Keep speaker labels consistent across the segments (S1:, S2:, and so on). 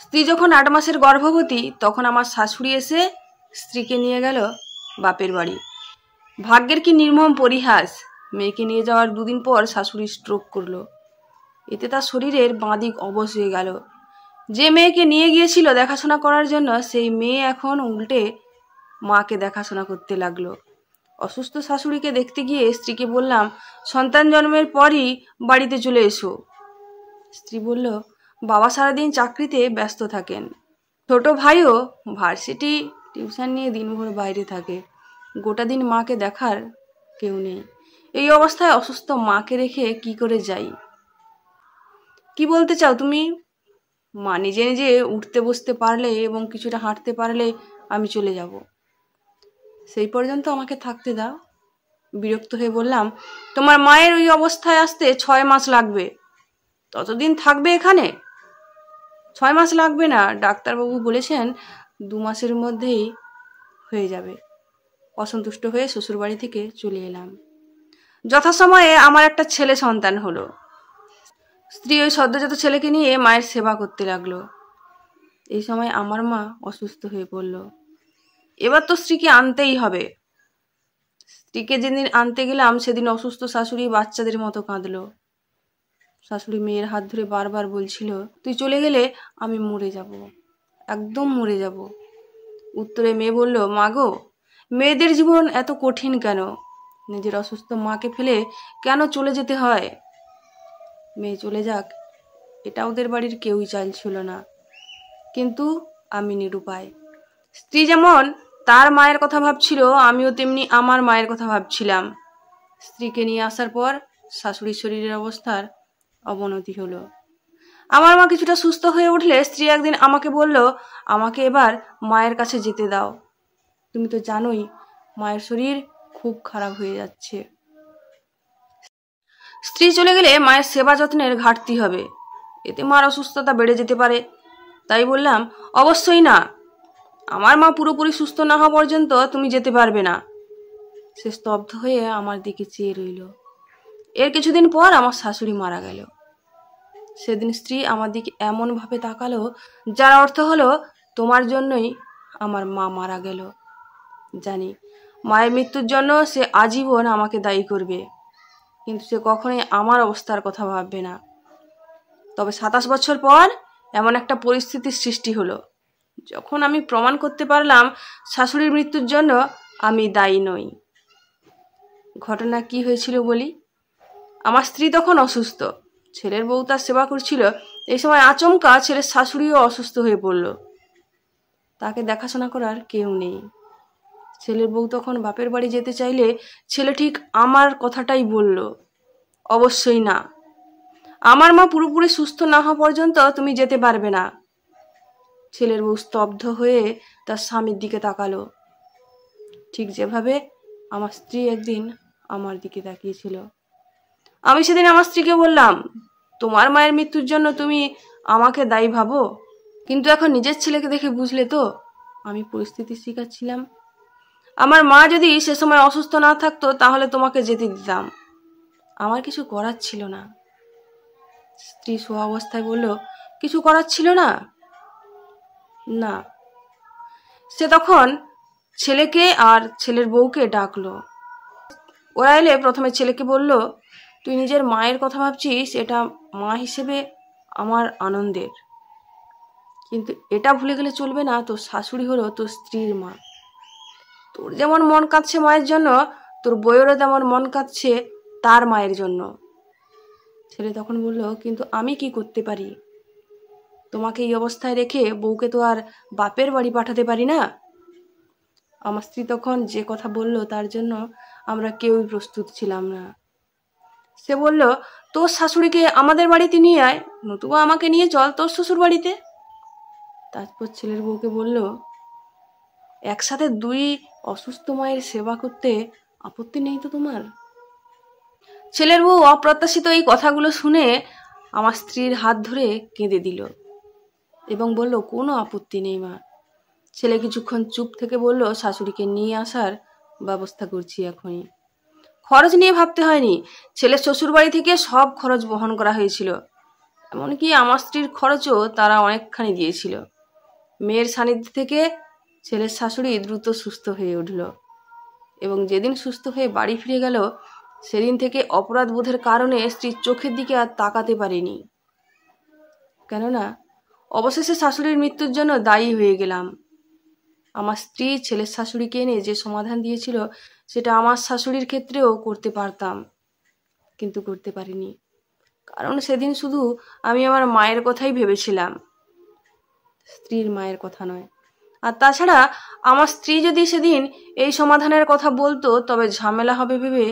S1: স্ত্রী যখন 8 মাসের গর্ভবতী তখন আমার শাশুড়ি এসে স্ত্রীকে নিয়ে গেল বাপের বাড়ি। ভাগ্যের কি নির্মম পরিহাস, মেয়েকে নিয়ে যাওয়ার 2 দিন পর শাশুড়ি স্ট্রোক করলো। এতে তার শরীরের বাঁ দিক অবশ হয়ে গেল। যে মেয়েকে নিয়ে গিয়েছিল দেখাশোনা করার জন্য, সেই মেয়ে এখন উল্টে মাকে দেখাশোনা করতে লাগলো। অসুস্থ শাশুড়িকে দেখতে গিয়ে স্ত্রীকে বললাম, সন্তান জন্মের পরই বাড়িতে চলে এসো। স্ত্রী বলল, বাবা সারাদিন চাকরিতে ব্যস্ত থাকেন, ছোট ভাইও ভার্সিটি টিউশন নিয়ে দিনভর বাইরে থাকে, গোটা দিন মাকে দেখার কেউ নেই। এই অবস্থায় অসুস্থ মাকে রেখে কি করে যাই? কি বলতে চাও তুমি? মা নিজে নিজে উঠতে বসতে পারলে এবং কিছুটা হাঁটতে পারলে আমি চলে যাব, সেই পর্যন্ত আমাকে থাকতে দাও। বিরক্ত হয়ে বললাম, তোমার মায়ের ওই অবস্থায় আসতে 6 মাস লাগবে, ততদিন থাকবে এখানে? 6 মাস লাগবে না, ডাক্তারবাবু বলেছেন 2 মাসের মধ্যেই হয়ে যাবে। অসন্তুষ্ট হয়ে শ্বশুরবাড়ি থেকে চলে এলাম। যথাসময়ে আমার একটা ছেলে সন্তান হলো। স্ত্রী ওই সদ্যজাত ছেলেকে নিয়ে মায়ের সেবা করতে লাগলো। এই সময় আমার মা অসুস্থ হয়ে পড়ল। এবার তো স্ত্রীকে আনতেই হবে। স্ত্রীকে যেদিন আনতে গেলাম সেদিন অসুস্থ শাশুড়ি বাচ্চাদের মতো কাঁদলো। শাশুড়ি মেয়ের হাত ধরে বারবার বলছিল, তুই চলে গেলে আমি মরে যাব, একদম মরে যাব। উত্তরে মেয়ে বলল, মা গো, মেয়েদের জীবন এত কঠিন কেন? নিজের অসুস্থ মাকে ফেলে কেন চলে যেতে হয়? মেয়ে চলে যাক, এটা ওদের বাড়ির কেউই চাইছিল না, কিন্তু আমি নিরুপায়। স্ত্রী যেমন তার মায়ের কথা ভাবছিল, আমিও তেমনি আমার মায়ের কথা ভাবছিলাম। স্ত্রীকে নিয়ে আসার পর শাশুড়ির শরীরের অবস্থার অবনতি হলো। আমার মা কিছুটা সুস্থ হয়ে উঠলে স্ত্রী একদিন আমাকে বলল, আমাকে এবার মায়ের কাছে যেতে দাও, তুমি তো জানোই মায়ের শরীর খুব খারাপ হয়ে যাচ্ছে। স্ত্রী চলে গেলে মায়ের সেবা যত্নের ঘাটতি হবে, এতে মার অসুস্থতা বেড়ে যেতে পারে। তাই বললাম, অবশ্যই না, আমার মা পুরোপুরি সুস্থ না হওয়া পর্যন্ত তুমি যেতে পারবে না। সে স্তব্ধ হয়ে আমার দিকে চেয়ে রইল। এর কিছুদিন পর আমার শাশুড়ি মারা গেল। সেদিন স্ত্রী আমার দিকে এমন ভাবে তাকালো যার অর্থ হলো, তোমার জন্যই আমার মা মারা গেল। জানি মায়ের মৃত্যুর জন্য সে আজীবন আমাকে দায়ী করবে, কিন্তু সে কখনোই আমার অবস্থার কথা ভাববে না। তবে 27 বছর পর এমন একটা পরিস্থিতির সৃষ্টি হলো যখন আমি প্রমাণ করতে পারলাম শাশুড়ির মৃত্যুর জন্য আমি দায়ী নই। ঘটনা কি হয়েছিল বলি। আমার স্ত্রী তখন অসুস্থ, ছেলের বউ তার সেবা করছিল। এই সময় আচমকা ছেলের শাশুড়িও অসুস্থ হয়ে পড়ল। তাকে দেখাশোনা করার কেউ নেই। ছেলের বউ তখন বাপের বাড়ি যেতে চাইলে ছেলে ঠিক আমার কথাটাই বলল, অবশ্যই না, আমার মা পুরোপুরি সুস্থ না হওয়া পর্যন্ত তুমি যেতে পারবে না। ছেলের বউ স্তব্ধ হয়ে তার স্বামীর দিকে তাকালো, ঠিক যেভাবে আমার স্ত্রী একদিন আমার দিকে তাকিয়েছিল। আমি সেদিন আমার স্ত্রীকে বললাম, তোমার মায়ের মৃত্যুর জন্য তুমি আমাকে দায়ী ভাবো, কিন্তু এখন নিজের ছেলেকে দেখে বুঝলে তো আমি পরিস্থিতির শিকার ছিলাম। আমার মা যদি সে সময় অসুস্থ না থাকতো তাহলে তোমাকে যেতে দিতাম, আমার কিছু করার ছিল না। স্ত্রী শোয়া অবস্থায় বলল, কিছু করার ছিল না? না। সে তখন ছেলেকে আর ছেলের বউকে ডাকলো। ওরা এলে প্রথমে ছেলেকে বলল, তুই নিজের মায়ের কথা ভাবছিস, এটা মা হিসেবে আমার আনন্দের, কিন্তু এটা ভুলে গেলে চলবে না, তোর শাশুড়ি হলো তোর স্ত্রীর মা। তোর যেমন মন কাঁদছে মায়ের জন্য, তোর বউয়েরও তেমন মন কাঁদছে তার মায়ের জন্য। ছেলে তখন বলল, কিন্তু আমি কি করতে পারি? তোমাকে এই অবস্থায় রেখে বউকে তো আর বাপের বাড়ি পাঠাতে পারি না। আমার স্ত্রী তখন যে কথা বলল তার জন্য আমরা কেউই প্রস্তুত ছিলাম না। সে বলল, তোর শাশুড়িকে আমাদের বাড়িতে নিয়ে আয়, নতুবা আমাকে নিয়ে চল তোর শ্বশুর বাড়িতে। তারপর ছেলের বউকে বলল, একসাথে 2 অসুস্থ মায়ের সেবা করতে আপত্তি নেই তো তোমার? ছেলের বউ অপ্রত্যাশিত এই কথাগুলো শুনে আমার স্ত্রীর হাত ধরে কেঁদে দিল এবং বলল, কোনো আপত্তি নেই মা। ছেলে কিছুক্ষণ চুপ থেকে বলল, শাশুড়িকে নিয়ে আসার ব্যবস্থা করছি এখনই। খরচ নিয়ে ভাবতে হয়নি, ছেলের শ্বশুর বাড়ি থেকে সব খরচ বহন করা হয়েছিল। এমনকি আমার স্ত্রীর খরচও তারা অনেকখানি দিয়েছিল। মেয়ের সান্নিধ্য থেকে ছেলের শাশুড়ি দ্রুত সুস্থ হয়ে উঠল এবং যেদিন সুস্থ হয়ে বাড়ি ফিরে গেল সেদিন থেকে অপরাধ বোধের কারণে স্ত্রীর চোখের দিকে আর তাকাতে পারিনি। কেননা অবশেষে শাশুড়ির মৃত্যুর জন্য দায়ী হয়ে গেলাম। আমার স্ত্রী ছেলের শাশুড়িকে এনে যে সমাধান দিয়েছিল সেটা আমার শাশুড়ির ক্ষেত্রেও করতে পারতাম, কিন্তু করতে পারিনি। কারণ সেদিন শুধু আমি আমার মায়ের কথাই ভেবেছিলাম, স্ত্রীর মায়ের কথা নয়। আর তাছাড়া আমার স্ত্রী যদি সেদিন এই সমাধানের কথা বলতো তবে ঝামেলা হবে ভেবে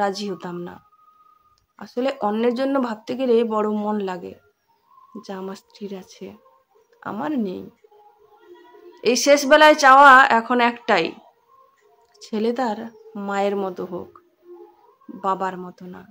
S1: রাজি হতাম না। আসলে অন্যের জন্য ভাবতে গেলে বড় মন লাগে, যা আমার স্ত্রীর আছে, আমার নেই। এই শেষ বেলায় চাওয়া এখন একটাই, ছেলে তার মায়ের মতো হোক, বাবার মতো না।